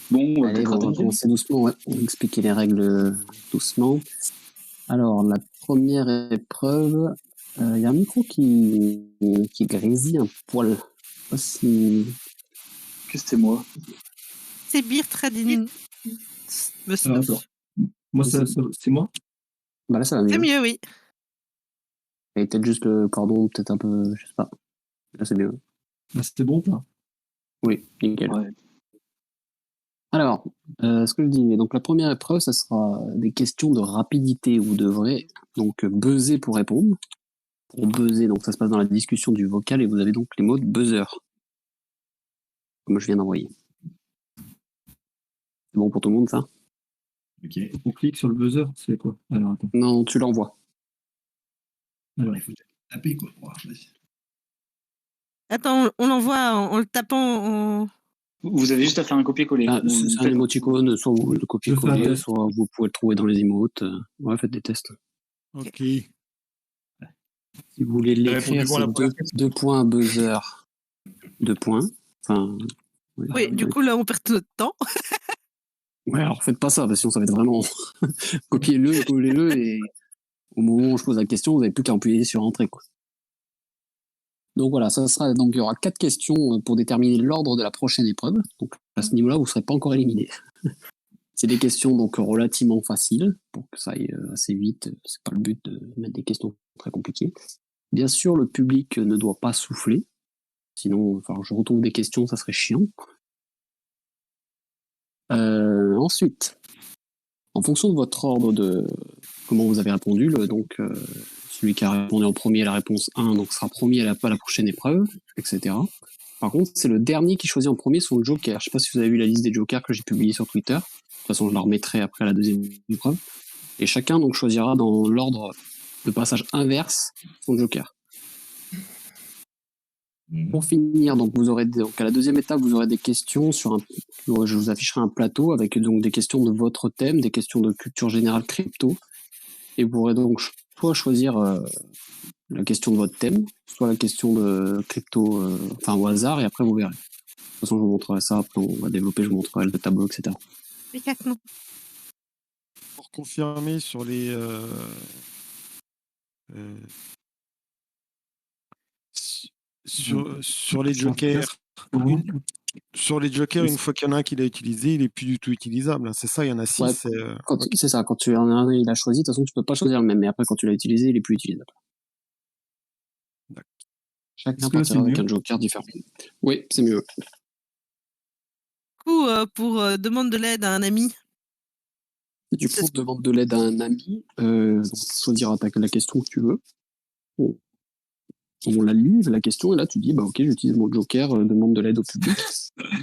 Bon, Allez, peut-être on va attendre. commencer doucement. Ouais. On va expliquer les règles doucement. Alors, la première épreuve, il y a un micro qui grésille un poil. Je sais pas si... Que c'était moi. C'est Bir Tradin. Alors, attends. Moi, c'est moi. Bah là, ça va mieux. C'est mieux, oui. Et peut-être juste le cordon, peut-être un peu... Je sais pas. Là, c'est mieux. Là, c'était bon, là. Oui, nickel. Ouais. Alors, ce que je dis, donc la première épreuve, ça sera des questions de rapidité ou de vrai. Donc, buzzer pour répondre. Pour buzzer, donc ça se passe dans la discussion du vocal et vous avez donc les mots de buzzer. Comme je viens d'envoyer. C'est bon pour tout le monde, ça? Ok. On clique sur le buzzer, c'est quoi? Alors, attends. Non, tu l'envoies. Alors, il faut taper, quoi. Oh, vas-y. Attends, on l'envoie en le tapant en... Vous avez juste à faire un copier-coller. Ah, Vous c'est un faites- émoticône, soit vous le Je fais un copiez-coller, test. soit vous pouvez le trouver dans les emotes. Ouais, faites des tests. Ok. Si vous voulez l'écrire, répondu bon à la c'est première deux points buzzer, 2 points. Enfin, ouais, Oui, du coup, là, on perd tout notre temps. ouais, alors faites pas ça, parce que sinon ça va être vraiment copiez-le, collez-le, et au moment où je pose la question, vous n'avez plus qu'à appuyer sur entrée, quoi. Donc voilà, ça sera, donc il y aura 4 questions pour déterminer l'ordre de la prochaine épreuve. Donc à ce niveau-là, vous ne serez pas encore éliminé. C'est des questions donc relativement faciles, pour que ça aille assez vite. C'est pas le but de mettre des questions très compliquées. Bien sûr, le public ne doit pas souffler. Sinon, enfin, je retrouve des questions, ça serait chiant. Ensuite, en fonction de votre ordre de comment vous avez répondu, donc celui qui a répondu en premier à la réponse 1 donc sera premier à la prochaine épreuve, etc. Par contre, c'est le dernier qui choisit en premier son joker. Je sais pas si vous avez vu la liste des jokers que j'ai publiée sur Twitter. De toute façon, je la remettrai après à la deuxième épreuve. Et chacun donc choisira dans l'ordre de passage inverse son joker. Pour finir, donc vous aurez donc à la deuxième étape, vous aurez des questions sur un. Je vous afficherai un plateau avec donc des questions de votre thème, des questions de culture générale crypto, et vous pourrez donc soit choisir la question de votre thème, soit la question de crypto, enfin au hasard, et après vous verrez. De toute façon, je vous montrerai ça, après on va développer, je vous montrerai le tableau, etc. Les 4 noms. Pour confirmer sur les sur les jokers, sur les jokers, une fois qu'il y en a un qui l'a utilisé, il est plus du tout utilisable. C'est ça, il y en a 6. Ouais, c'est ça, quand tu en as un, il a choisi, de toute façon, tu peux pas choisir le même, mais après, quand tu l'as utilisé, il est plus utilisable. D'accord. Chacun partira avec un joker différent. Oui, c'est mieux. Du coup, pour demande de l'aide à un ami. Et du coup, demande de l'aide à un ami, donc tu choisiras la question que tu veux. Bon. On la lit, la question, et là tu dis, bah ok, j'utilise mon joker, demande de l'aide au public.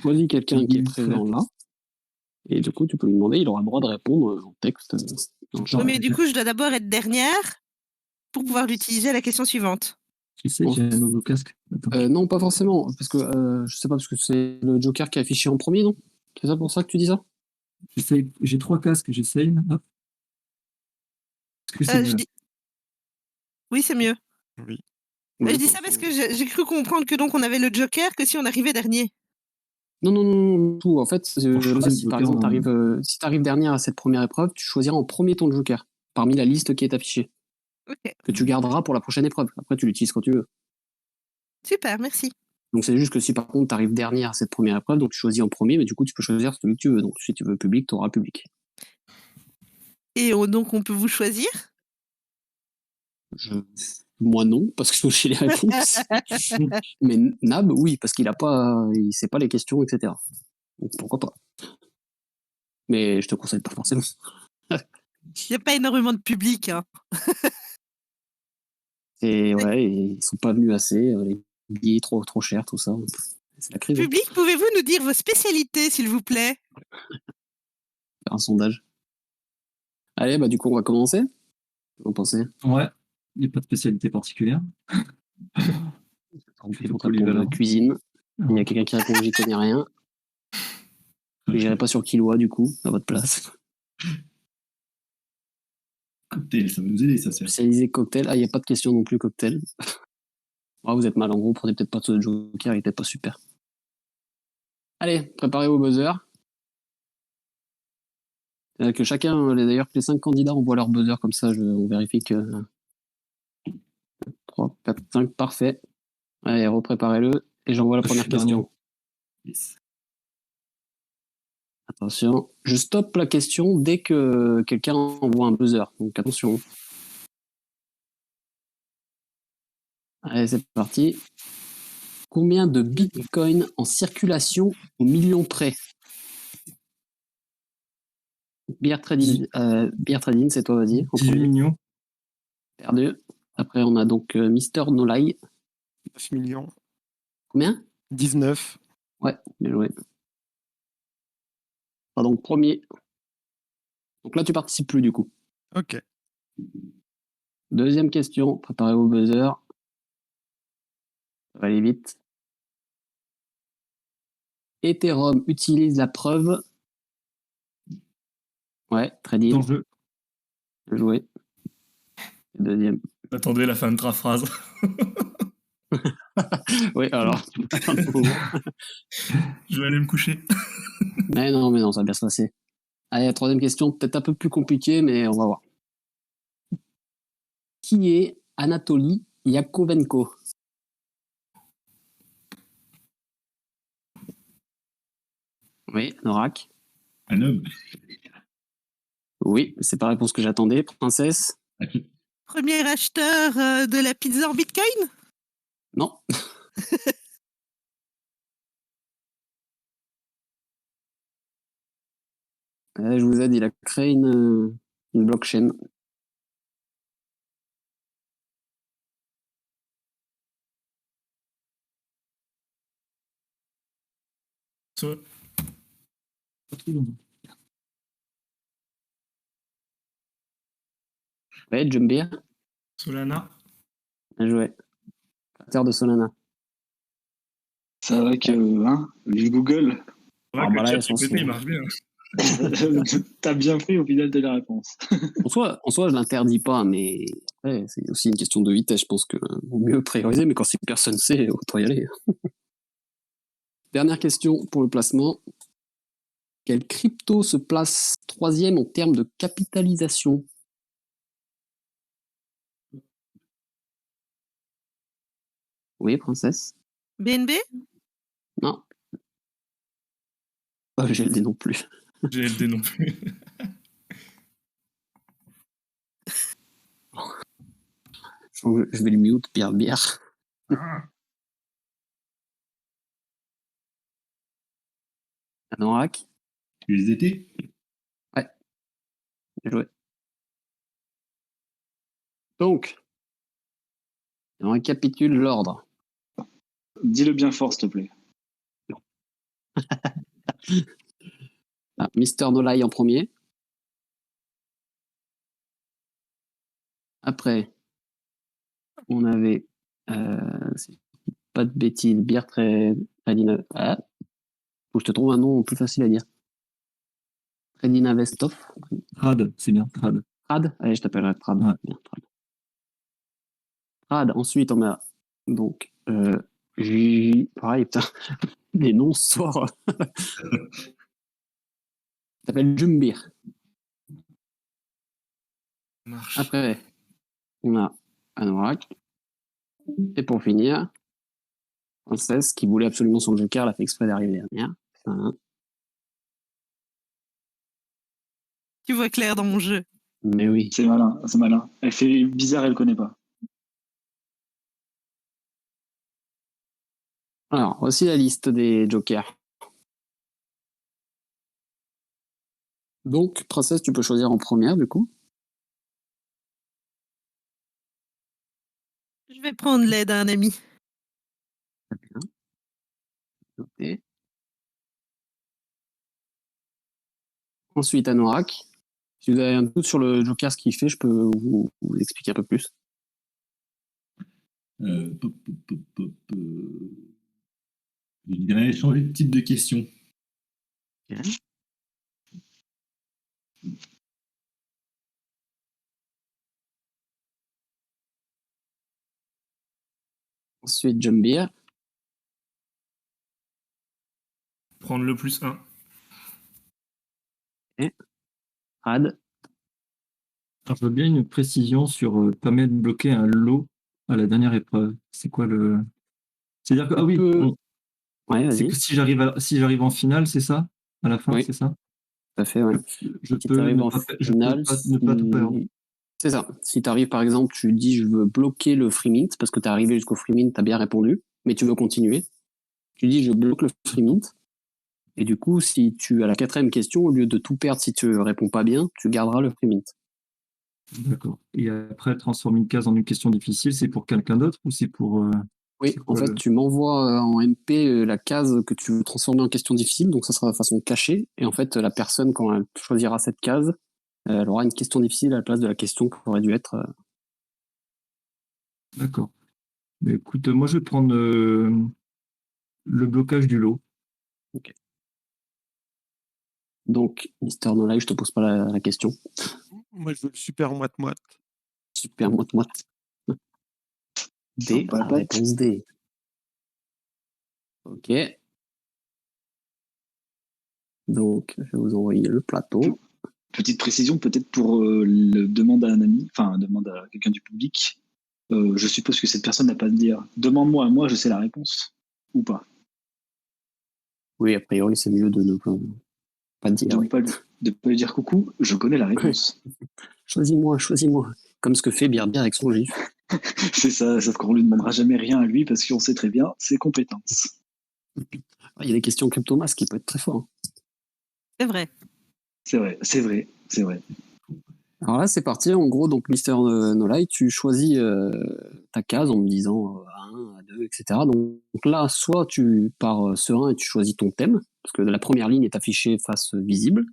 Choisis quelqu'un qui est présent là, et du coup tu peux lui demander, il aura le droit de répondre en texte. Oui, mais du coup, je dois d'abord être dernière pour pouvoir l'utiliser à la question suivante. Tu sais, j'ai un nouveau casque. Non, pas forcément, parce que je sais pas, parce que c'est le joker qui est affiché en premier, non? C'est ça pour ça que tu dis ça? J'ai 3 casques, j'essaye. Hop. Est-ce que c'est mieux? Oui, c'est mieux. Oui. Je dis ça parce que j'ai cru comprendre que donc on avait le joker que si on arrivait dernier. Non, tout. En fait, si par exemple si t'arrives dernière à cette première épreuve, tu choisiras en premier ton joker, parmi la liste qui est affichée. Ok. Que tu garderas pour la prochaine épreuve. Après, tu l'utilises quand tu veux. Super, merci. Donc c'est juste que si par contre tu arrives dernière à cette première épreuve, donc tu choisis en premier, mais du coup tu peux choisir celui que tu veux. Donc si tu veux public, tu auras public. Et donc on peut vous choisir? Moi non, parce que j'ai les réponses. Mais Nab, oui, parce qu'il sait pas les questions, etc. Donc pourquoi pas. Mais je te conseille pas forcément. Il n'y a pas énormément de public, hein. Et ouais, ils sont pas venus assez, les billets trop chers, tout ça. C'est la crise. Public, pouvez-vous nous dire vos spécialités, s'il vous plaît? Faire un sondage. Allez, bah du coup on va commencer. Vous pensez? Ouais, il n'y a pas de spécialité particulière. On répond de la cuisine. Il y a quelqu'un qui répond j'y connais rien. Je n'irai pas sur Killua du coup, à votre place. Cocktail, ça va nous aider, ça. Spécialisé cocktail. Ah, il n'y a pas de question non plus cocktail. Ah, vous êtes mal en gros, prenez peut-être pas ce joker, il est peut-être pas super. Allez, préparez vos buzzers. Que chacun, d'ailleurs, que les 5 candidats envoient leur buzzer, comme ça, on vérifie que 3, 4, 5, parfait. Allez, repréparez-le, et j'envoie la Je première suis dernier. question. Yes. Attention, je stoppe la question dès que quelqu'un envoie un buzzer, donc attention. Allez, c'est parti. Combien de bitcoins en circulation au million près? Beer Trading, c'est toi, vas-y. en 18 premier. millions. Perdu. Après, on a donc Mister No Lie. 9 millions. Combien? 19. Ouais, bien joué. Donc, premier. Donc là, tu participes plus, du coup. Ok. Deuxième question, préparez vos buzzer. Ça va aller vite. Ethereum utilise la preuve. Ouais, Trading, D'enjeu. bien joué. Deuxième. Attendez la fin de ta phrase. Oui, alors. Je vais aller me coucher. mais non, ça va bien se passer. Allez, la troisième question, peut-être un peu plus compliquée, mais on va voir. Qui est Anatoly Yakovenko? Oui, Norak. Un homme. Oui, c'est pas la réponse que j'attendais. Princesse? Premier acheteur de la pizza en bitcoin? Non. Je vous aide, il a créé une blockchain. So- Ouais, Jumbir, Solana. bien joué. Créateur de Solana. Ça va que, hein, vu Google, Ouais, Ah, que bah là, ChatGPT, il marche bien. t'as bien fait au final de la réponse. En soi, je l'interdis pas, mais après, c'est aussi une question de vitesse. Je pense que vaut mieux prioriser, mais quand si personne sait, autant y aller. Dernière question pour le placement. Quelle crypto se place troisième en termes de capitalisation? Oui, princesse? BNB? Non. Pas GLD non plus. GLD non plus. Je vais le mute, bière. Anorak? USDT. Ouais, bien joué. Donc, on récapitule l'ordre. Dis-le bien fort, s'il te plaît. Mister No Lie en premier. Après, on avait, si pas de bêtises, bière très dynamique. Ah, faut que je te trouve un nom plus facile à dire. Tredina Vestov. Trad, c'est bien, Trad. Trad. Allez, je t'appellerai Trad. Ouais. Bien, Trad. Trad. Ensuite, on a donc pareil, putain, les noms sortent. T'appelles Jumbir. Marche. Après, on a Anorak. Et pour finir, Princesse qui voulait absolument son joker, elle a fait exprès d'arriver dernière. Enfin, Tu vois clair dans mon jeu. mais oui. C'est malin, c'est malin. Elle fait bizarre, elle connaît pas. Alors, voici la liste des jokers. Donc, Princesse, tu peux choisir en première, du coup. Je vais prendre l'aide d'un ami. Très bien. Noté. Ensuite, Anorak. Si vous avez un doute sur le joker, ce qu'il fait, je peux vous expliquer un peu plus. Je dirais changer de type de question. Ensuite, Jumbir. Prendre le +1. Rad. Alors, je veux bien une précision sur permet de bloquer un lot à la dernière épreuve. C'est quoi le. C'est-à-dire que. Ah oui, Ouais, c'est vas-y. que si j'arrive en finale, c'est ça? À la fin, Oui. c'est ça? Tout à fait, ouais. Je Si peux t'arrives ne en pas, je peux finale, pas, ne pas tout perdre. c'est ça. Si tu arrives, par exemple, tu dis je veux bloquer le free mint parce que tu es arrivé jusqu'au free mint, tu as bien répondu, mais tu veux continuer. Tu dis je bloque le free mint. Et du coup, si tu à la 4e question, au lieu de tout perdre si tu réponds pas bien, tu garderas le free mint. D'accord. Et après, transformer une case en une question difficile, c'est pour quelqu'un d'autre ou c'est pour. Oui, c'est en quoi fait, tu m'envoies en MP la case que tu veux transformer en question difficile, donc ça sera de façon cachée. Et en fait, la personne, quand elle choisira cette case, elle aura une question difficile à la place de la question qui aurait dû être. D'accord. Mais écoute, moi, je vais prendre le blocage du lot. Donc, Mister No Life, je te pose pas la question. Moi, je veux le super moite-moite. Super moite-moite. D, Sympa, la pote. réponse D. Ok. Donc, je vais vous envoyer le plateau. Petite précision, peut-être pour le demande à un ami, enfin, demande à quelqu'un du public. Je suppose que cette personne n'a pas à dire demande-moi à moi, je sais la réponse. Ou pas. Oui, a priori, c'est mieux de ne pas dire. De ne Oui. pas, de pas lui dire coucou, je connais la réponse. Choisis-moi, choisis-moi. Comme ce que fait Birdie avec son gif. C'est ça, sauf qu'on lui demandera jamais rien à lui parce qu'on sait très bien ses compétences. Il y a des questions crypto-masques qui peuvent être très forts. Hein. C'est vrai. C'est vrai, c'est vrai, c'est vrai. Alors là, c'est parti. En gros, donc Mister No Light, tu choisis ta case en me disant A1, A2, etc. Donc là, soit tu pars serein et tu choisis ton thème, parce que la première ligne est affichée face visible.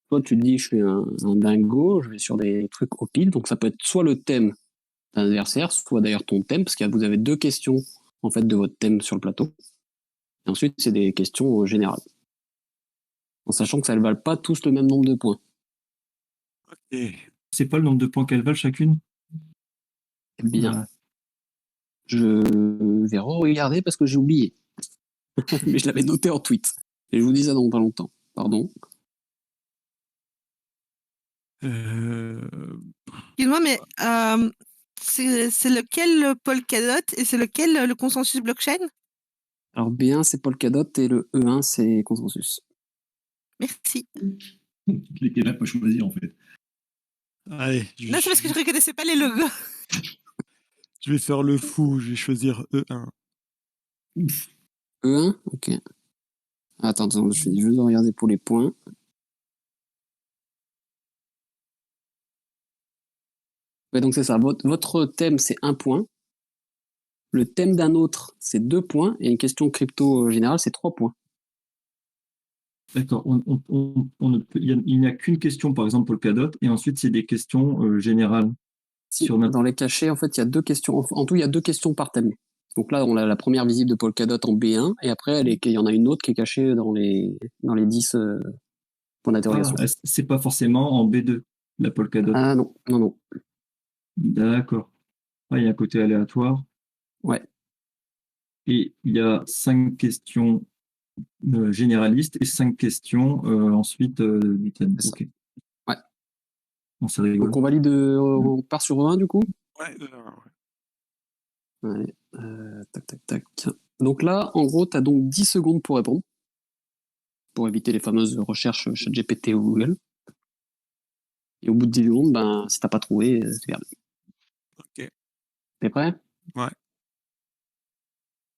Soit tu te dis, je fais un dingo, je vais sur des trucs au pile. Donc ça peut être soit le thème d'un adversaire, soit d'ailleurs ton thème, parce que vous avez 2 questions en fait de votre thème sur le plateau. Et ensuite, c'est des questions générales. En sachant que ça ne valent pas tous le même nombre de points. Et C'est pas le nombre de points qu'elles valent chacune? Eh bien, Voilà. je vais regarder parce que j'ai oublié. Mais je l'avais noté en tweet. Et je vous dis ça dans pas longtemps. Pardon. Excuse-moi, mais c'est lequel le Polkadot et c'est lequel le consensus blockchain? Alors B1 c'est Polkadot et le E1 c'est Consensus. Merci. Lesquels n'a pas choisi en fait. allez, Non, c'est parce que je reconnaissais pas les logos. je vais faire le fou, je vais choisir E1. E1 ok. Attends, je vais juste regarder pour les points. Ouais, donc c'est ça. Votre thème c'est 1 point. Le thème d'un autre c'est 2 points. Et une question crypto générale c'est 3 points. D'accord. Il n'y a qu'une question, par exemple, Polkadot, et ensuite, c'est des questions générales. Si, Sur notre. dans les cachets, en fait, il y a 2 questions. En tout, il y a 2 questions par thème. Donc là, on a la première visible de Polkadot en B1, et après, il y en a une autre qui est cachée dans les 10 points d'interrogation. Ah, c'est pas forcément en B2, la Polkadot. Ah non, non, non. D'accord. Ah, il y a un côté aléatoire. Ouais, Et il y a 5 questions généralistes et 5 questions ensuite du thème. c'est ça. Ok. Ouais. Bon, c'est rigolo. Donc on valide, on part sur 1 du coup. Ouais, E1, ouais. Allez, tac, tac, tac. Donc là, en gros, tu as donc 10 secondes pour répondre, pour éviter les fameuses recherches ChatGPT ou Google. Et au bout de 10 secondes, ben, si t'as pas trouvé, c'est perdu. Ok. T'es prêt? Ouais.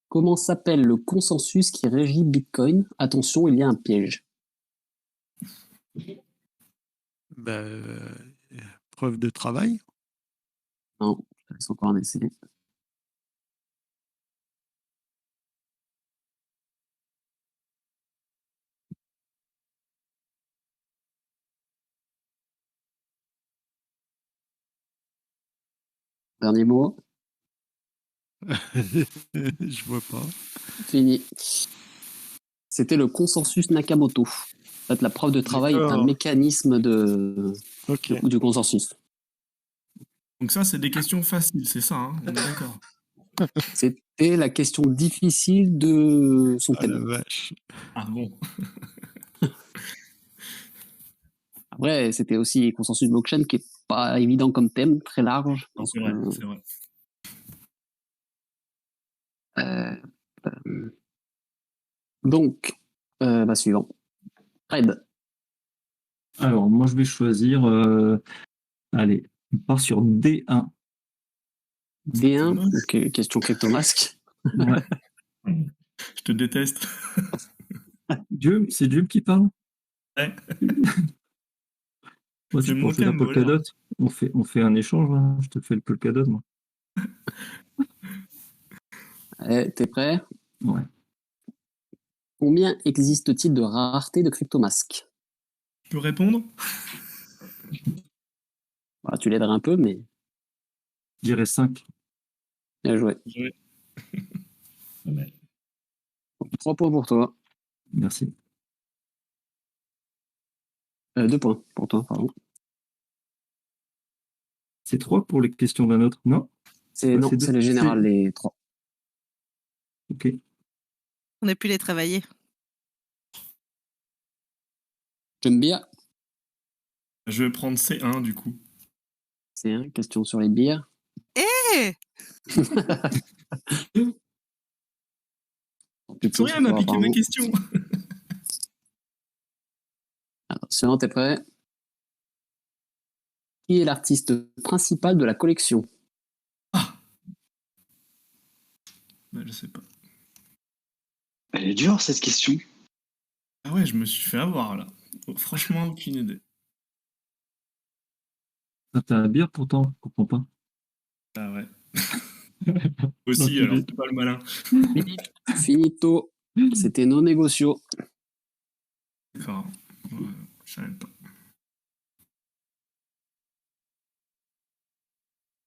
Comment s'appelle le consensus qui régit Bitcoin? Attention, il y a un piège. Bah, preuve de travail. Non, je te laisse encore un essai. Dernier mot. Je vois pas. Fini. C'était le consensus Nakamoto. En fait, la preuve de travail est un D'accord. mécanisme Ok. du consensus. Donc ça, c'est des questions faciles, c'est ça, hein, on est d'accord. C'était la question difficile de son Ah la thème. vache. Ah bon. Après, c'était aussi consensus blockchain qui est pas évident comme thème, très large. Non, Donc, c'est vrai, c'est vrai. euh, donc, suivant. Fred, Alors, moi, je vais choisir. Allez, on part sur D1. D1, moche. donc, question CryptoMask. Ouais. Je te déteste. Dieu, c'est Dieu qui parle. Ouais. Moi, C'est tu peux mon en faire thème, voilà. Polkadot. On fait un échange. Hein. Je te fais le Polkadot, moi. T'es prêt? Ouais. Combien existe-t-il de raretés de CryptoMask? Je peux répondre? Voilà, tu l'aiderais un peu, mais Je dirais 5. bien joué. Pas mal. 3 points pour toi. Merci. 2 points pour toi, pardon. C'est 3 pour les questions d'un autre, non? C'est Ouais, non, c'est deux. c'est le général, les 3. Ok. On a pu les travailler. J'aime bien. Je vais prendre C1 du coup. C'est une question sur les bières. Eh Soria m'a piqué ma question. Attention, t'es prêt? Qui est l'artiste principal de la collection? Je sais pas. Elle est dure, cette question. Ah ouais, je me suis fait avoir là. Franchement, aucune idée. Ah, t'as la bière pourtant, je comprends pas. Ah ouais. Aussi, Non, alors c'est pas le malin. Finito. C'était non négociaux. D'accord. Ouais, je savais pas.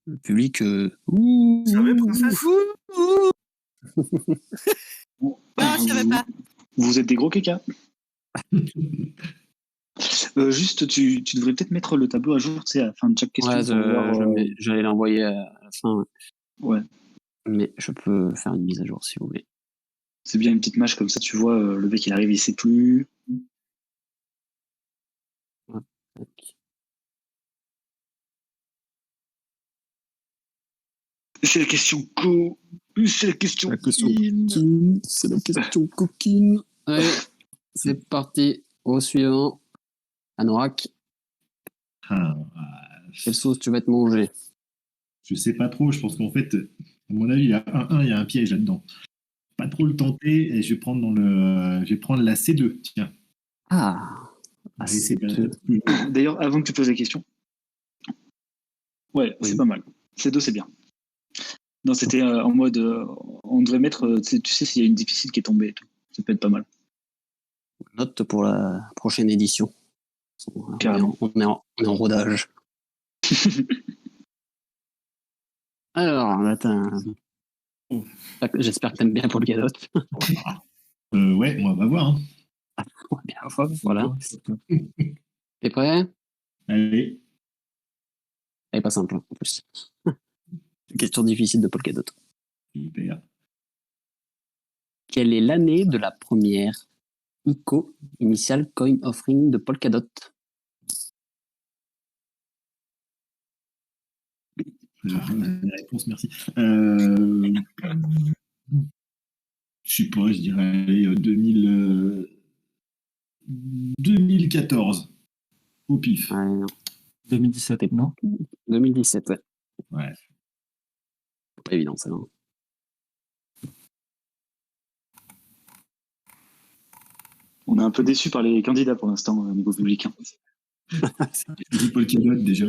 Le public. Vous savez, princesse? Bon, Non, je savais pas. Vous êtes des gros kékas. Juste, tu devrais peut-être mettre le tableau à jour, tu sais, à la fin de chaque question. Ouais, pour voir, j'allais l'envoyer à la fin. Ouais, Mais je peux faire une mise à jour si vous voulez. c'est bien une petite mâche comme ça, tu vois, le mec il arrive, il sait plus. Ouais. Ok. C'est la question co. C'est la question. La question in. coquine. C'est la question coquine. Allez, c'est parti. Au suivant. Anorak, Ah, quelle sauce tu vas te manger? je sais pas trop. Je pense qu'en fait, à mon avis, il y a il y a un piège là-dedans. Pas trop le tenter et je vais prendre je vais prendre la C2. Tiens. Ah, C'est D'ailleurs, avant que tu poses la question. Ouais, Oui. c'est pas mal. C2, c'est bien. Non, c'était en mode. On devrait mettre. Tu sais, s'il y a une difficile qui est tombée et tout. Ça peut être pas mal. note pour la prochaine édition. Carrément. On est en rodage. Alors, attends. Oh. J'espère que t'aimes bien Paul Gadot. Ouais, on va voir. Hein. On va bien voir, voilà. T'es prêt? Allez. Elle est pas simple, hein, en plus. Question difficile de Paul Gadot. Super. Quelle est l'année de la première ICO, Initial Coin Offering de Polkadot? La réponse, merci. Je sais pas, je dirais 2014. Au pif. Ouais, non. 2017, non? 2017, ouais. Ouais. Pas évident, ça. Non. On est un peu déçus par les candidats pour l'instant, au niveau public. Hein. J'ai dit Polkadot déjà.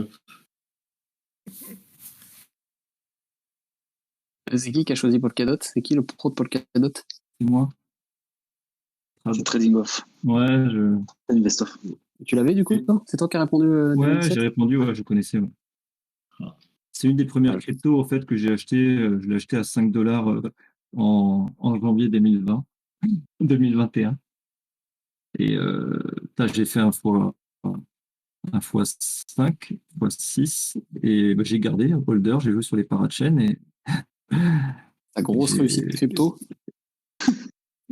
C'est qui a choisi Polkadot? C'est qui le pro de Polkadot? C'est moi. C'est Trading Off. Ouais, C'est Investoff. Tu l'avais du coup, toi? C'est toi qui as répondu ouais, 2017? j'ai répondu, ouais, je connaissais. Ouais. C'est une des premières Ouais. cryptos en fait que j'ai acheté. Je l'ai acheté à 5 dollars en janvier 2021. Et j'ai fait un fois 5, fois 6. Et j'ai gardé un holder, j'ai joué sur les parachains. Et Ta grosse réussite crypto?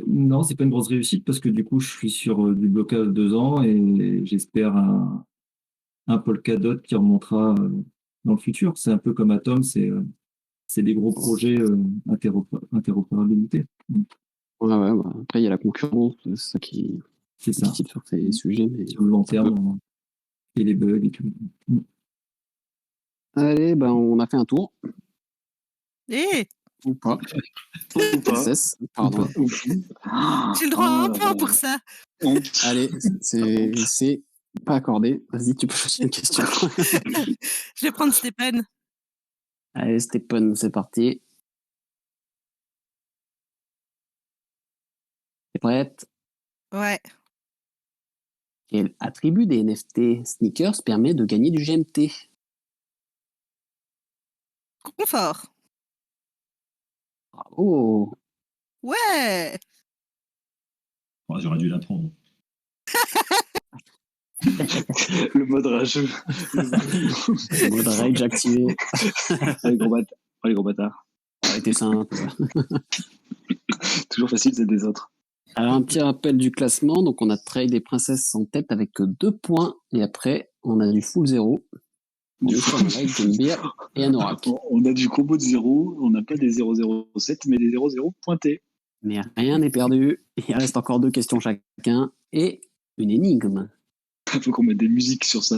non, c'est pas une grosse réussite parce que du coup, je suis sur du blocage 2 ans et j'espère un Polkadot qui remontera dans le futur. C'est un peu comme Atom, c'est des gros projets interopérabilité. Ouais, bah, après, il y a la concurrence, c'est ça qui C'est est ça. difficile sur ces sujets. Mais Sur le long terme, et les bugs et tout. allez, ben, on a fait un tour. Eh, Ou pas. Ou pas. Cesse, pardon. Ouf. j'ai le droit à un Ah, point pour ça. honte. Allez, c'est pas accordé. Vas-y, tu peux choisir une question. Je vais prendre Stéphane. Allez, Stephen, c'est parti. T'es prête? Ouais. Quel attribut des NFT sneakers permet de gagner du GMT? Confort. Bravo! Ouais. Oh, j'aurais dû l'apprendre. Le mode rageux. Mode rage activé. Oh, les gros bâtards. Ça a été simple. Toujours facile, c'est des autres. Alors, un petit rappel du classement. Donc, on a Trade et Princess en tête avec 2 points. Et après, on a du full 0. Beer et Anorak. On a du combo de 0, on n'a pas des 007, mais des 00 pointés. Mais rien n'est perdu. Il reste encore 2 questions chacun et une énigme. Il faut qu'on mette des musiques sur ça.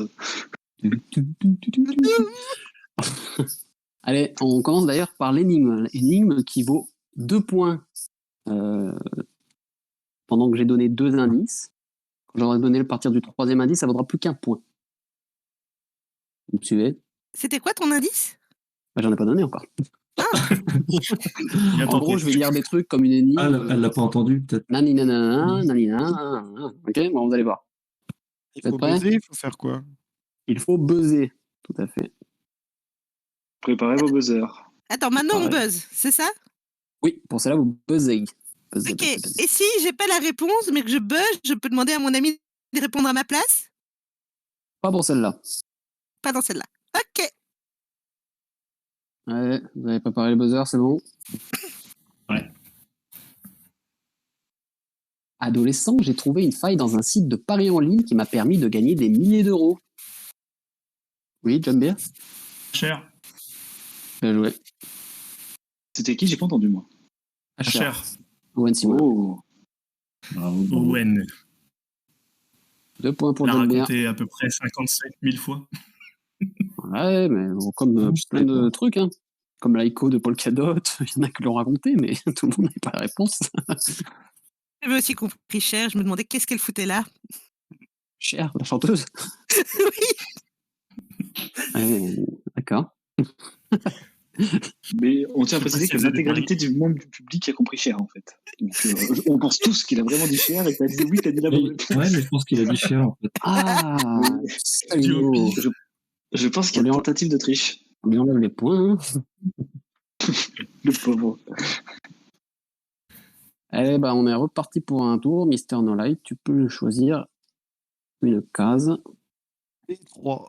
Allez, on commence d'ailleurs par l'énigme. L'énigme qui vaut 2 points pendant que j'ai donné 2 indices. Quand j'aurai donné le partir du 3e indice, ça vaudra plus qu'1 point. Vous me suivez? C'était quoi ton indice? Bah, j'en ai pas donné encore. Il En attend gros, ton je vais lire des trucs comme une énigme. Elle l'a pas entendu, peut-être. Naninana, naninana. Ok, bon, vous allez voir. Il Vous êtes faut prêts? buzzer, il faut faire quoi? Il faut buzzer. Tout à fait. Préparez vos buzzers. Attends, maintenant on Pareil. buzz, c'est ça? Oui, pour cela, vous buzzez. Buzzez, Ok. buzzez, buzzez. Et si j'ai pas la réponse, mais que je buzz, je peux demander à mon ami de répondre à ma place? Pas pour celle-là. Pas dans celle-là. Ok. Ouais, vous avez préparé le buzzer, c'est bon? Ouais. Adolescent, j'ai trouvé une faille dans un site de paris en ligne qui m'a permis de gagner des milliers d'euros. Oui, John Beer? Cher. Bien joué. C'était qui? J'ai pas entendu, moi. Cher. Owen Simon. Oh. Bravo, bravo. Owen. 2 points pour L'a John Beer. raconté à peu près 57 000 fois. Ouais, mais bon, comme plein de trucs, hein. Comme l'Aiko de Polkadot, il y en a qui l'ont raconté, mais tout le monde n'a pas la réponse. J'avais aussi compris cher, je me demandais qu'est-ce qu'elle foutait là. Cher, la chanteuse. Oui. Ouais, d'accord. Mais on tient à Je sais pas préciser si que elle faisait des l'intégralité du monde du public a compris cher, en fait. Donc, on pense tous qu'il a vraiment dit cher et que t'as dit oui, t'as dit la bonne réponse. Ouais, mais je pense qu'il a dit cher, en fait. Ah, Oui. salaud. Je pense qu'il y a tentative de triche. On lui enlève les points. Hein. Le pauvre. Allez, bah, on est reparti pour un tour. Mister No Light, tu peux choisir une case. D3.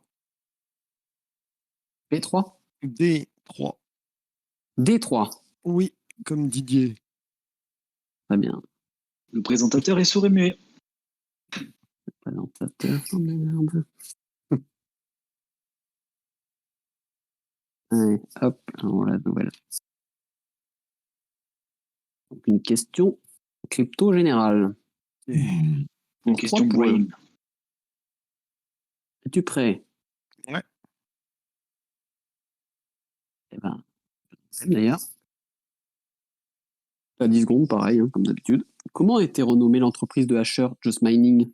P3? D3. D3. Oui, comme Didier. Très bien. Le présentateur est sourd et muet. Présentateur. Oh merde. Allez, hop, on la nouvelle. Donc, une question crypto générale. Une Pour question 3 points. brain. Es-tu prêt? Ouais. Eh ben, d'ailleurs. À 10 secondes, pareil, hein, comme d'habitude. Comment a été renommée l'entreprise de hasher Just Mining?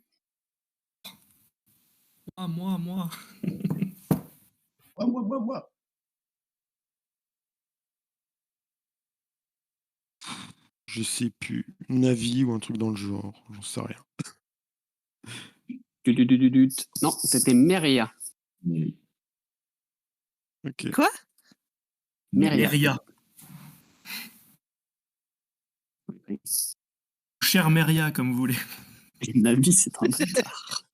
Moi. Ouah. Je sais plus. Navi ou un truc dans le genre. J'en sais rien. Non, c'était Meria. Mais- Ok. Quoi? Meria. Meria. Oui. Cher Meria, comme vous voulez. Navi, c'est un bâtard.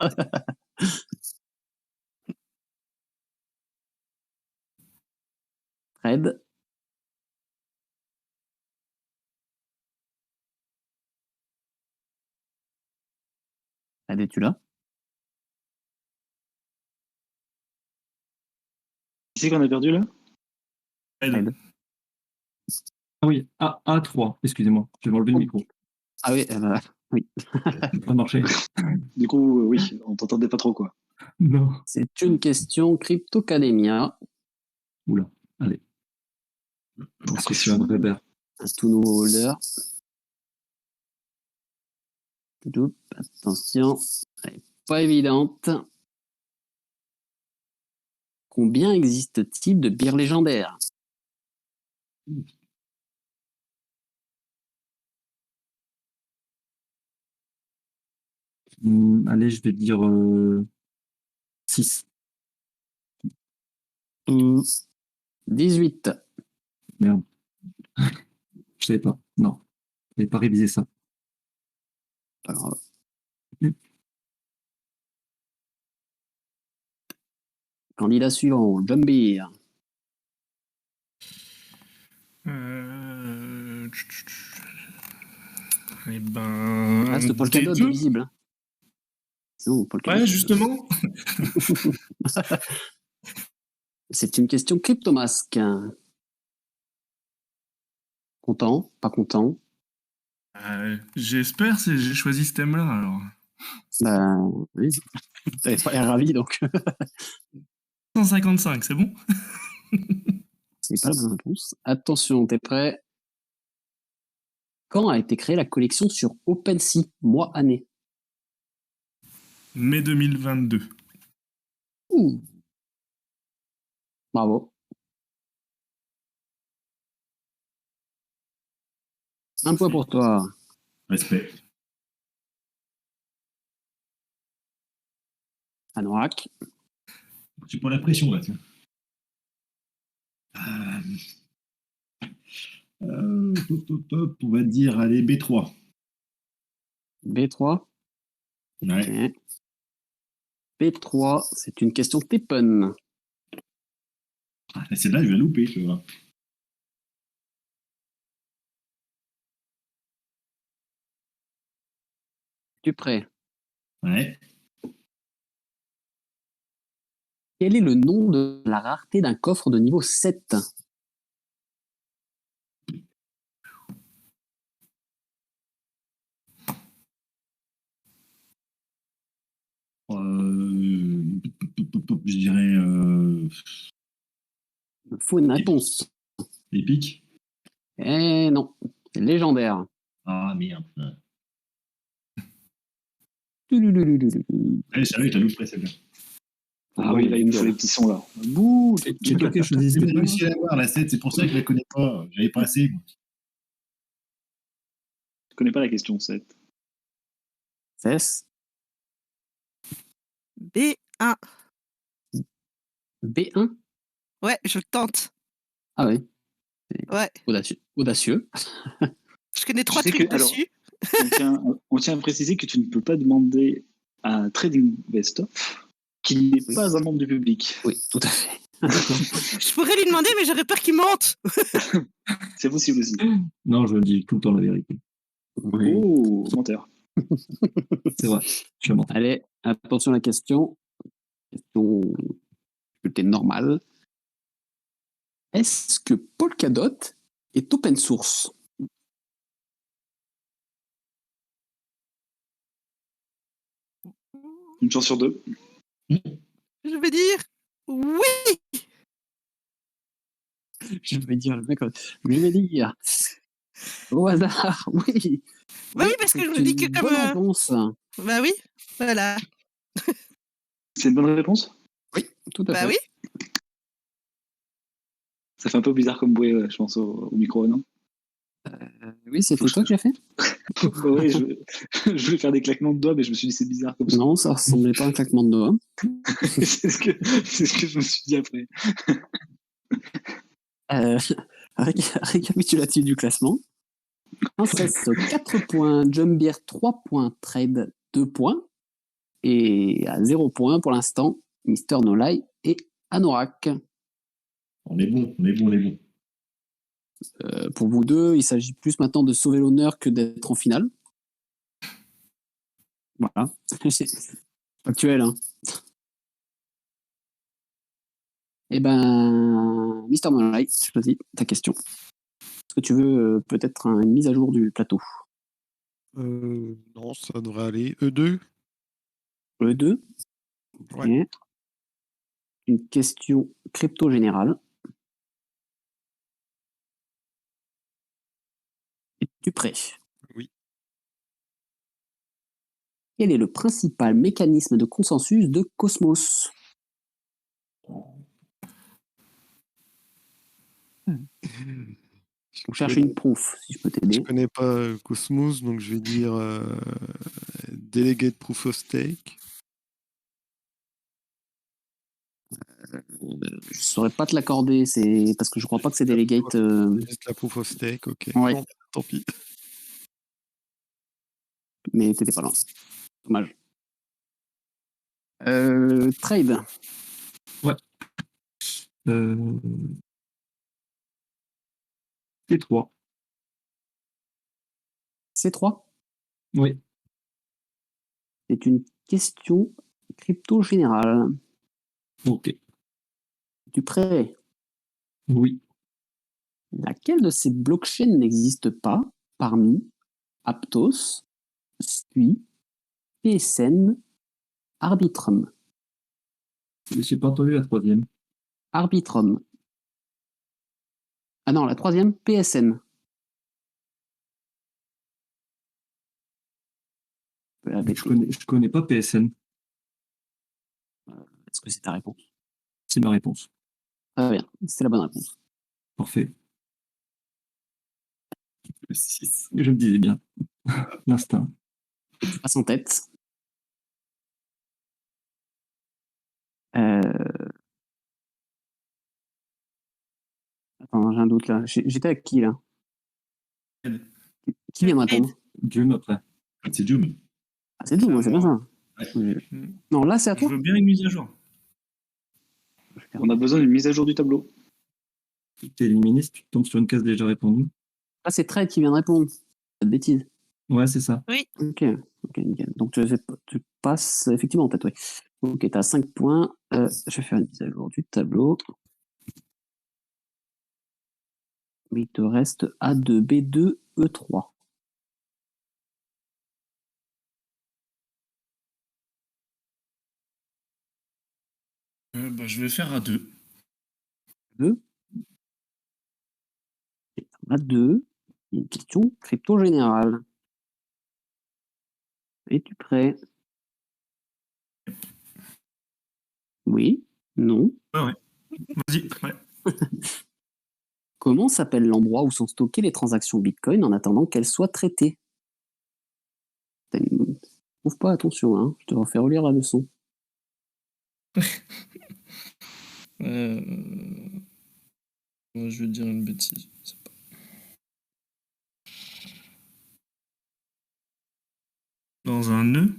Fred. Fred, es-tu là? c'est qu'on a perdu là? Ed. Ah oui, A3, excusez-moi, je vais m'enlever le micro. Ah oui, oui. Ça a marché. Du coup, oui, on t'entendait pas trop, quoi. Non. C'est une question Cryptocademia. Oula, allez. Je pense que je suis un vrai bear. Un tout nouveau holder. Attention, elle est pas évidente. Combien existe-t-il de bières légendaires? Allez, je vais dire 6. 18. Merde. Je savais pas. Non. Je n'avais pas révisé ça. Pas grave. Candidat suivant, John Beer. Eh ben. Reste Polkadot D2. visible. Hein. Sinon, Polkadot, Ouais, justement. c'est une question Cryptomask. Content? Pas content? J'espère que j'ai choisi ce thème-là, alors. Ben oui. T'avais pas l'air ravi donc. 155, c'est bon? C'est pas la bonne réponse. Attention, t'es prêt? Quand a été créée la collection sur OpenSea? Mois, année. Mai 2022. Ouh. Bravo. Un point pour toi. Respect. Anorak. Tu prends la pression là, tiens. On va dire, allez, B3. B3. Ouais. Ok. B3, c'est une question Teppen. Ah, celle-là, je vais la louper, tu vois. Tu es prêt? Ouais. Quel est le nom de la rareté d'un coffre de niveau 7? Je dirais Il faut une réponse. épique. Eh non, c'est légendaire. Ah merde. Tulululululu. Allez, sérieux, je la louperai celle-là. Ah oui, oui, là, il me faut gueule. les petits sons, là. Bouh! J'ai bloqué, je choisis J'ai réussi à la voir, la 7, c'est pour ça que je la connais pas. J'avais pas assez. Moi. Je connais pas la question, 7. Cesse. B1. B1. Ouais, je tente. Ah oui, Ouais. audacieux. Je connais 3 sais trucs que- alors- dessus. On tient à préciser que tu ne peux pas demander à Trading Investor qui n'est Oui. pas un membre du public. Oui, tout à fait. Je pourrais lui demander, mais j'aurais peur qu'il mente. C'est possible aussi. Non, je dis tout le temps la vérité. Oui. Oh, menteur. C'est vrai. Je suis menteur. Allez, attention à la question. Question difficulté normale. Est-ce que Polkadot est open source? Une chance sur 2. Je vais dire oui. Je vais dire, le mec, je vais dire. Au hasard, oui. Bah oui, parce que je me C'est dis que une comme. bonne réponse. Bah oui, voilà. C'est une bonne réponse? Oui, tout à Bah fait. oui. Ça fait un peu bizarre comme bruit, je pense, au micro, non? Oui, c'était toi qui as fait? Oui, je voulais faire des claquements de doigts, mais je me suis dit c'est bizarre comme ça. Non, ça ressemblait pas à un claquement de doigts. c'est ce que je me suis dit après. Récapitulatif du classement. Princesse 4 points, Jumbier 3 points, Trade 2 points. Et à 0 points pour l'instant, Mister Nolai et Anorak. On est bon, on est bon, on est bon. Pour vous deux, il s'agit plus maintenant de sauver l'honneur que d'être en finale. Voilà. C'est factuel, hein. Eh ben, Mister Monolith, choisis ta question. Est-ce que tu veux peut-être une mise à jour du plateau? Non, ça devrait aller. E2? E2. Ouais. Ok. Une question crypto générale. Es-tu prêt? Oui. Quel est le principal mécanisme de consensus de Cosmos? On cherche une proof, si je peux Je t'aider. connais pas Cosmos, donc je vais dire Delegate Proof of Stake. Je saurais pas te l'accorder, c'est parce que je crois pas que c'est Delegate. C'est juste la Proof of Stake, ok. Ouais. Non, tant pis. Mais t'étais pas loin. Dommage. Trade. Ouais. T3. C3. Oui. C'est une question crypto générale. Ok. Es-tu prêt? Oui. Laquelle de ces blockchains n'existe pas parmi Aptos, Sui, PSN, Arbitrum? J'ai pas entendu la troisième. Arbitrum. Ah non, la troisième, PSN. Je connais pas PSN. Est-ce que c'est ta réponse? C'est ma réponse. Très bien, c'est la bonne réponse. Parfait. Le 6. Je me disais bien. L'instinct. Et tu passes en tête. Attends, j'ai un doute là. J'étais avec qui là? Qui vient de répondre? Dieu après. C'est Joom. Ah, c'est tout, moi, c'est bien ça. Ouais. Non, là, c'est à Je toi. veux bien une mise à jour. On a besoin d'une mise à jour du tableau. T'es éliminé si tu tombes sur une case déjà répondue. Là, c'est Trade qui vient de répondre. Pas de bêtises. Ouais, c'est ça. Ok, nickel. Donc, tu passes effectivement en tête, oui. Ok, t'as 5 points. Je vais faire une mise à jour du tableau. Mais il te reste A2, B2, E3. Je vais faire à 2. 2. A2. Une question crypto générale. Es-tu prêt? Oui? Non? Ouais. Vas-y, ouais. Comment s'appelle l'endroit où sont stockées les transactions Bitcoin en attendant qu'elles soient traitées? Ouvre pas, attention, hein. Je te refais relire la leçon. Je vais dire une bêtise. Dans un nœud?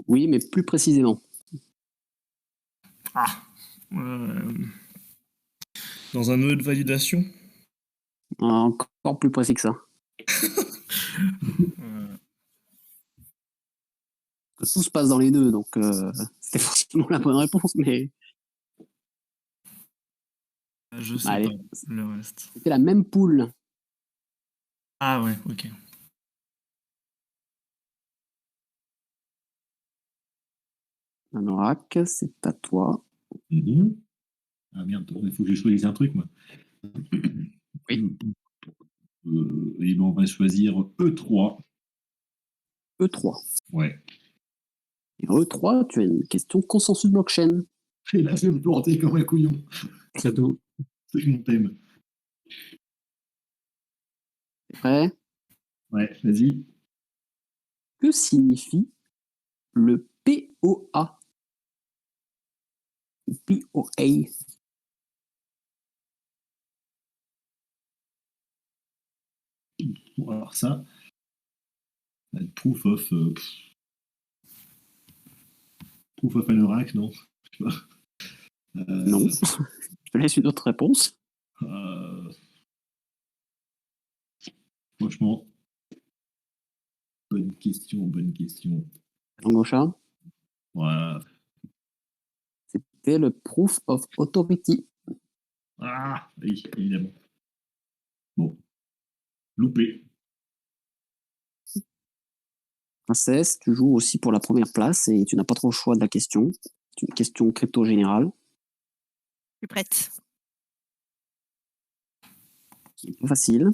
Oui, mais plus précisément. Ah. Dans un nœud de validation? Encore plus précis que ça. Tout se passe dans les nœuds, donc c'était forcément la bonne réponse, mais Je sais allez, pas le reste. c'était la même poule. Ah ouais, ok. Anorak, c'est à toi. Mhm. Ah merde, il faut que je choisisse un truc, moi. Oui. Et ben on va choisir E3. E3. Ouais. Et E3, tu as une question consensus blockchain. Et là, je vais me planter comme un couillon. Cadeau. C'est mon thème. T'es prêt? Ouais, vas-y. Que signifie le POA? POA. Bon, alors ça, proof of Anorak, non? Je sais pas. Non. Je te laisse une autre réponse. Franchement, bonne question, bonne question. Langue au chat. Ouais. C'était le Proof of Authority. Ah, oui, évidemment. Bon. Loupé. Princesse, tu joues aussi pour la première place et tu n'as pas trop le choix de la question. C'est une question crypto générale. Je suis prête. Qui est pas facile.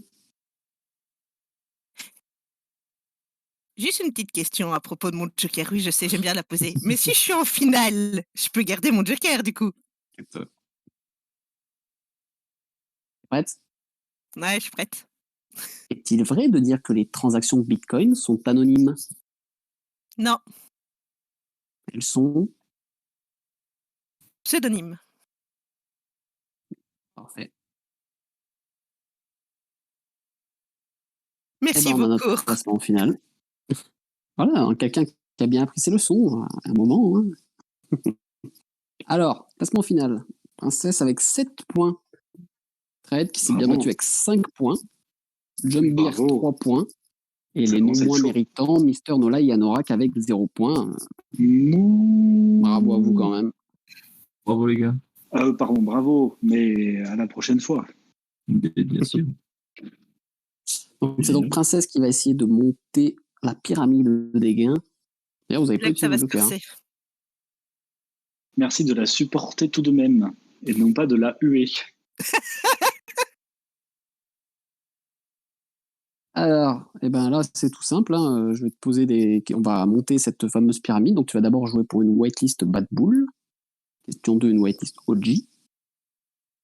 Juste une petite question à propos de mon joker. Oui, je sais, j'aime bien la poser. Mais si je suis en finale, je peux garder mon joker du coup. Prête? Ouais, je suis prête. Est-il vrai de dire que les transactions de Bitcoin sont anonymes? Non, Elles sont... pseudonyme. Parfait. Eh Merci ben, on a notre beaucoup. classement final. Voilà, quelqu'un qui a bien appris ses leçons à un moment. Hein. Alors, classement final. Princesse avec 7 points. Fred qui s'est bien Bravo. battu avec 5 points. John Beer Bravo. 3 points. Et Ça les non commence à être moins chaud. méritants, Mister Nola et Anorak avec 0 points. Mouh. Bravo à vous quand même. Bravo, les gars. Pardon, bravo, mais à la prochaine fois. Bien sûr. Donc, c'est donc Princesse qui va essayer de monter la pyramide des gains. D'ailleurs, vous avez pas Là que ça utilisé va le se joker. Hein. corser. Merci de la supporter tout de même, et non pas de la huer. Alors, eh ben là, c'est tout simple. Hein. Je vais te poser des. On va monter cette fameuse pyramide. Donc, tu vas d'abord jouer pour une whitelist Bad Bull. Question 2, une whitelist OG.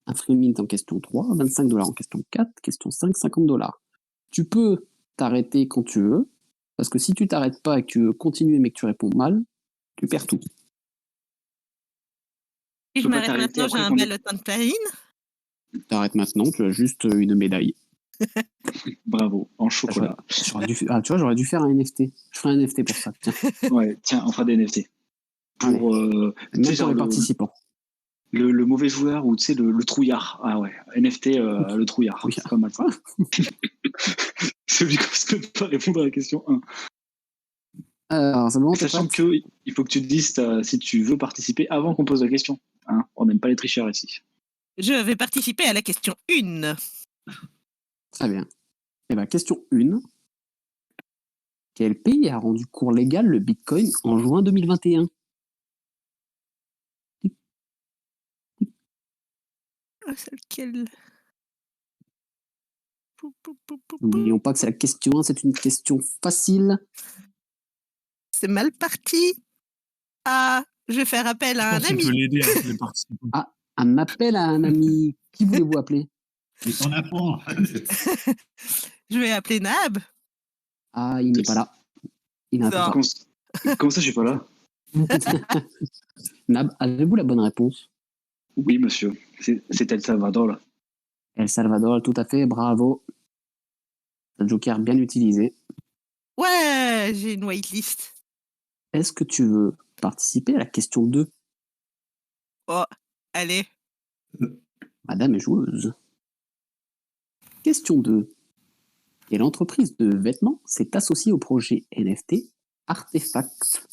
Un free mint en question 3. 25 $ en question 4. Question 5, 50 $. Tu peux t'arrêter quand tu veux. Parce que si tu t'arrêtes pas et que tu veux continuer mais que tu réponds mal, tu perds tout. Si je peux pas m'arrête t'arrêter maintenant, j'ai après un qu'on bel ait- temps de farine. T'arrêtes maintenant, tu as juste une médaille. Bravo, en chocolat. J'aurais dû faire un NFT. Je ferai un NFT pour ça. Tiens. Ouais, tiens, on fera des NFT. Allez. Pour, tu Même sais, pour genre les participants. le mauvais joueur ou tu sais, le trouillard. Ah ouais, NFT, le trouillard. Oui. C'est pas mal ça. Celui qui ne peut pas répondre à la question 1. Alors, c'est bon, t'es Sachant prête? qu'il faut que tu te dises si tu veux participer avant qu'on pose la question. Hein, on n'aime pas les tricheurs ici. Je vais participer à la question 1. Très bien. Eh ben, question 1. Quel pays a rendu cours légal le Bitcoin en juin 2021? C'est lequel? Pou, pou, pou, pou, pou. N'oublions pas que c'est la question 1, c'est une question facile. C'est mal parti. Ah, je vais faire appel à un Je pense qu'on ami. peut l'aider, hein, les participants. Ah, un appel à un ami. Qui voulez-vous appeler? Mais t'en as pas. Je vais appeler Nab. Ah, il n'est pas là. Il n'a Ça. pas. Comment ça, je suis pas là? Nab, avez-vous la bonne réponse? Oui, monsieur. C'est El Salvador, là. El Salvador, tout à fait, bravo. Un joker bien utilisé. Ouais, j'ai une whitelist. Est-ce que tu veux participer à la question 2? Oh, allez. Madame est joueuse. Question 2. Quelle entreprise de vêtements s'est associée au projet NFT Artefact?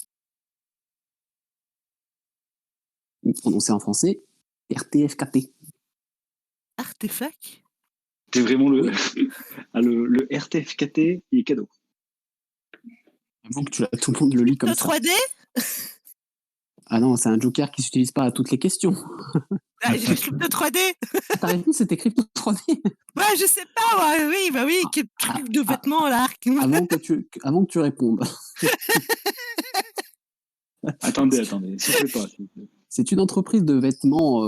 Ou prononcé en français, RTFKT. Artefact? C'est vraiment le RTFKT, il est cadeau. Avant que tout le monde le lit comme Le ça. 3D? Ah non, c'est un joker qui s'utilise pas à toutes les questions. Ah, j'ai écrit le 3D. Ta réponse c'était crypto 3D. Ouais, je sais pas. Ouais, oui, quel truc de vêtements là. Avant que tu répondes. Attendez, soufflez pas. C'est une entreprise de vêtements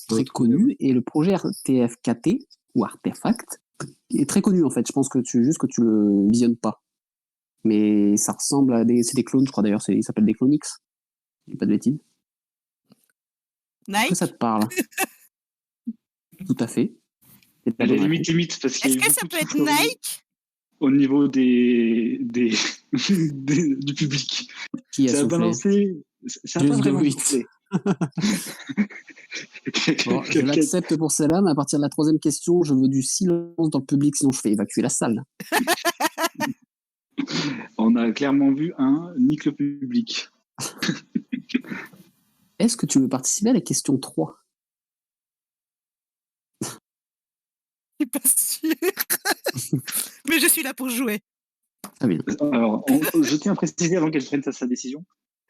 très connue et le projet RTFKT ou Artefact est très connu en fait. Je pense que tu le visionnes pas. Mais ça ressemble à c'est des clones, je crois d'ailleurs. Il s'appelle des Clonix. Je dis pas de bêtises. Est-ce Nike? que ça te parle? Tout à fait. Elle est limite parce qu'il y a Est-ce eu que ça beaucoup peut de être souffleries Nike? au niveau du public. Qui a Ça a soufflé? balancé. Ça a pas Just do vraiment it. soufflé. Bon, je l'accepte pour celle-là, mais à partir de la 3e question, je veux du silence dans le public, sinon je fais évacuer la salle. On a clairement vu un nique le public. Est-ce que tu veux participer à la question 3? Je suis pas sûre. Mais je suis là pour jouer. Très bien. Alors, je tiens à préciser avant qu'elle prenne sa décision,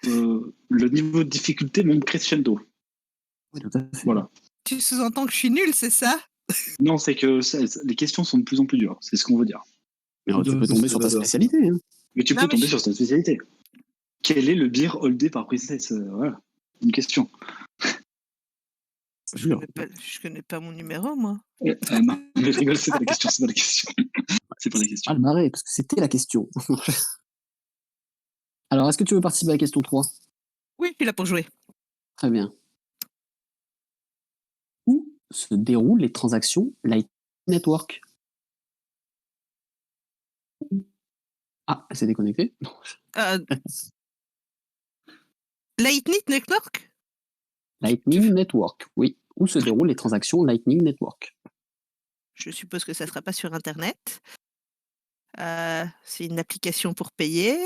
le niveau de difficulté monte crescendo. Oui, tout à fait. Voilà. Tu sous-entends que je suis nulle, c'est ça? Non, c'est que les questions sont de plus en plus dures, c'est ce qu'on veut dire. Mais tu peux tomber sur ta spécialité. Hein. Mais tu Non, peux mais tomber je- sur ta spécialité. Quel est le beer holdé par Princess? Voilà, une question. Jure. Je connais pas mon numéro, moi. Non, mais je rigole, c'est pas la question, c'est pas la question. C'est pas la question. Ah, le marais, parce que c'était la question. Alors, est-ce que tu veux participer à la question 3? Oui, je suis là pour jouer. Très bien. Où se déroulent les transactions Lightning Network? Ah, elle s'est déconnectée. Lightning Network? Lightning Network, oui. Où se déroulent les transactions Lightning Network? Je suppose que ça sera pas sur Internet. C'est une application pour payer.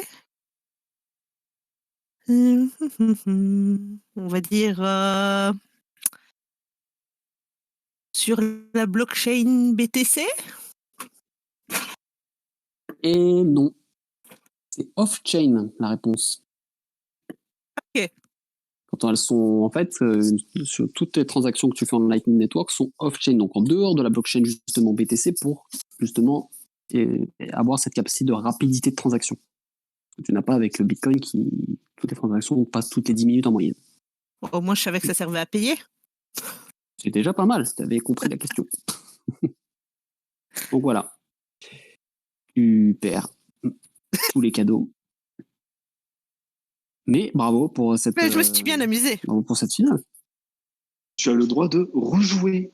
On va dire sur la blockchain BTC. Et non. C'est off-chain, la réponse. Ok. Quand elles sont, en fait, sur toutes les transactions que tu fais en Lightning Network sont off-chain, donc en dehors de la blockchain, justement, BTC, pour, justement, avoir cette capacité de rapidité de transaction. Tu n'as pas avec le Bitcoin qui, toutes les transactions passent toutes les 10 minutes en moyenne. Au moins, je savais que ça servait à payer. C'est déjà pas mal, tu avais compris la question. Donc voilà. Tu perds tous les cadeaux. Mais bravo pour cette, Mais je me suis bien amusée. bravo pour cette finale. Tu as le droit de rejouer.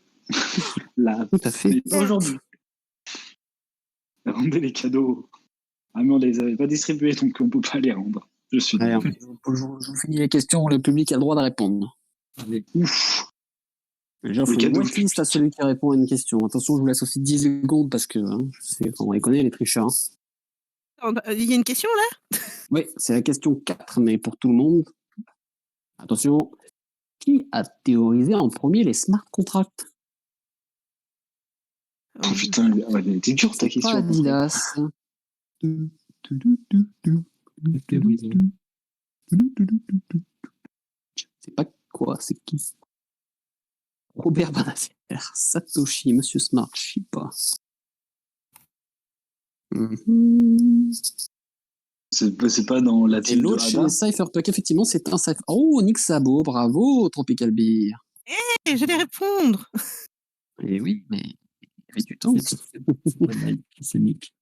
Là, Tout à fait. mais pas aujourd'hui. Rendez les cadeaux. Ah, mais on les avait pas distribués, donc on peut pas les rendre. Je suis Allez, désolé. je vous finis les questions, le public a le droit de répondre. Allez. Ouf. Déjà, il faut Le une cadeau whitelist à celui qui répond à une question. Attention, je vous laisse aussi 10 secondes parce que je sais, on les connaît, les tricheurs. Il y a une question là? Oui, c'est la question 4, mais pour tout le monde. Attention. Qui a théorisé en premier les smart contracts? Oh putain, elle était dure ta C'est question. pas Adidas. C'est pas quoi, c'est qui? Robert Badinter, Satoshi, Monsieur Smart, Shiba. C'est pas dans la Et team de l'autre chez Ada. Cypherpunk, effectivement, c'est un Cypher. Oh, Nick Sabo, bravo, Tropical Beer. Eh, j'allais répondre. Et oui, mais il y avait du temps. C'est Nick.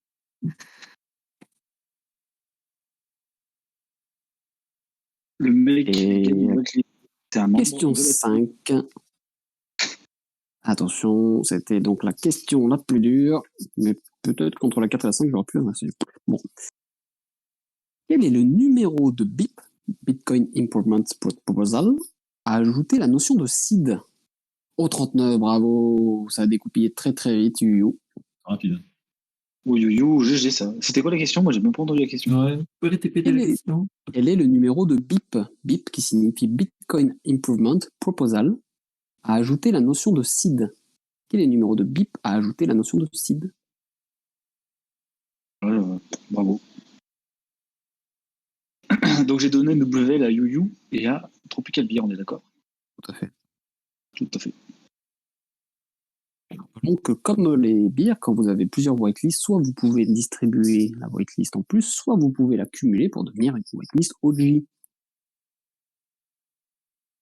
Le mec Et c'est un membre question de la- 5. Attention, c'était donc la question la plus dure, mais peut-être contre la 4 et la 5, j'aurais pu avancer. Bon. Quel est le numéro de BIP, Bitcoin Improvement Proposal, à ajouter la notion de seed? Oh, 39, bravo, ça a découpillé très très vite, Yuyu. Rapide. Oui, GG ça. C'était quoi la question? Moi j'ai même pas entendu la question. Ouais, vous pouvez répéter Quel la est- question? Quel est le numéro de BIP, BIP qui signifie Bitcoin Improvement Proposal, à ajouter la notion de seed? Quel est le numéro de BIP à ajouter la notion de seed? Bravo. Donc j'ai donné WL à Yuyu et à Tropical Beer, on est d'accord? Tout à fait. Tout à fait. Donc, comme les bières, quand vous avez plusieurs whitelists, soit vous pouvez distribuer la whitelist en plus, soit vous pouvez la cumuler pour devenir une whitelist OG.